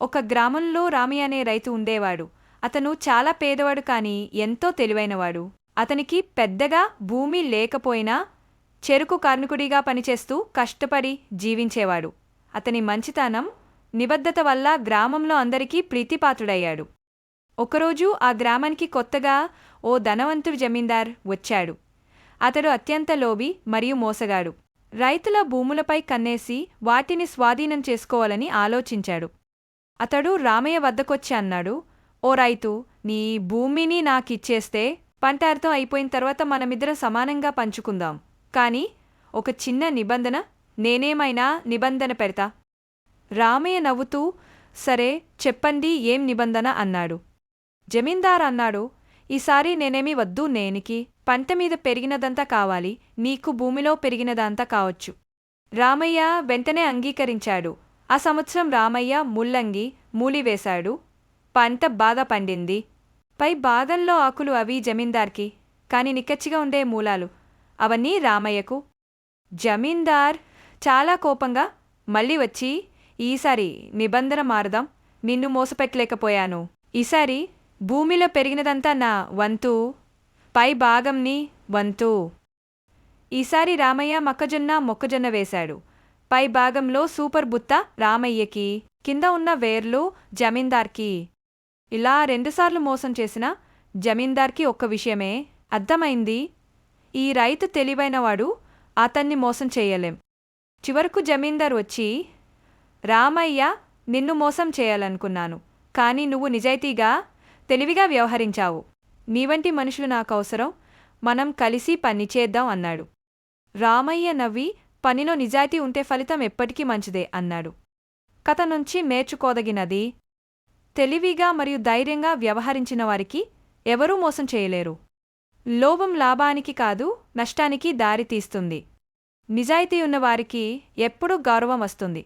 ఒక గ్రామంలో రామయ్య అనే రైతు ఉండేవాడు. అతను చాలా పేదవాడు కాని ఎంతో తెలివైనవాడు. అతనికి పెద్దగా భూమి లేకపోయినా చెరకు కార్మికుడిగా పనిచేస్తూ కష్టపడి జీవించేవాడు. అతని మంచితనం, నిబద్ధత వల్ల గ్రామంలో అందరికీ ప్రీతిపాత్రుడయ్యాడు. ఒకరోజు ఆ గ్రామానికి కొత్తగా ఓ ధనవంతుడు జమీందార్ వచ్చాడు. అతడు అత్యంత లోభి మరియు మోసగాడు. రైతుల భూములపై కన్నేసి వాటిని స్వాధీనం చేసుకోవాలని ఆలోచించాడు. అతడు రామయ్య వద్దకొచ్చి అన్నాడు, ఓ రైతు, నీ భూమిని నాకిచ్చేస్తే పంట అర్థం అయిపోయిన తర్వాత మనమిద్దరం సమానంగా పంచుకుందాం. కాని ఒక చిన్న నిబంధన, నేనేమైనా నిబంధన పెడతా. రామయ్య నవ్వుతూ, సరే చెప్పండి, ఏం నిబంధన అన్నాడు. జమీందార్ అన్నాడు, ఈసారి నేనేమీ వద్దు, నేనికి పంటమీద పెరిగినదంతా కావాలి, నీకు భూమిలో పెరిగినదంతా కావచ్చు. రామయ్య వెంటనే అంగీకరించాడు. ఆ సంవత్సరం రామయ్య ముల్లంగి మూలివేశాడు. పంట బాగా పండింది. పై బాదంలో ఆకులు అవి జమీందార్కి, కాని నిక్కచ్చిగా ఉండే మూలాలు అవన్నీ రామయ్యకు. జమీందార్ చాలా కోపంగా మళ్ళీ వచ్చి, ఈసారి నిబంధన మారదాం, నిన్ను మోసపెట్టలేకపోయాను. ఈసారి భూమిలో పెరిగినదంతా నా వంతు, పై భాగంని వంతు. ఈసారి రామయ్య మొక్కజొన్న వేశాడు. పై భాగంలో సూపర్ బుత్త రామయ్యకి, కింద ఉన్న వేర్లు జమీందార్కి. ఇలా రెండుసార్లు మోసం చేసిన జమీందార్కి ఒక్క విషయమే అర్థమైంది, ఈ రైతు తెలివైనవాడు, అతన్ని మోసం చెయ్యలేం. చివరకు జమీందార్ వచ్చి, రామయ్య, నిన్ను మోసం చేయాలనుకున్నాను, కాని నువ్వు నిజాయితీగా తెలివిగా వ్యవహరించావు. నీవంటి మనుషులు నాకవసరం, మనం కలిసి పనిచేద్దాం అన్నాడు. రామయ్య నవ్వి, పనిలో నిజాయితీ ఉంటే ఫలితం ఎప్పటికీ మంచిదే అన్నాడు. కథ నుంచి నేర్చుకోదగినది, తెలివిగా మరియు ధైర్యంగా వ్యవహరించిన వారికి ఎవరూ మోసం చేయలేరు. లోభం లాభానికి కాదు, నష్టానికి దారి తీస్తుంది. నిజాయితీ ఉన్నవారికి ఎప్పుడూ గౌరవం వస్తుంది.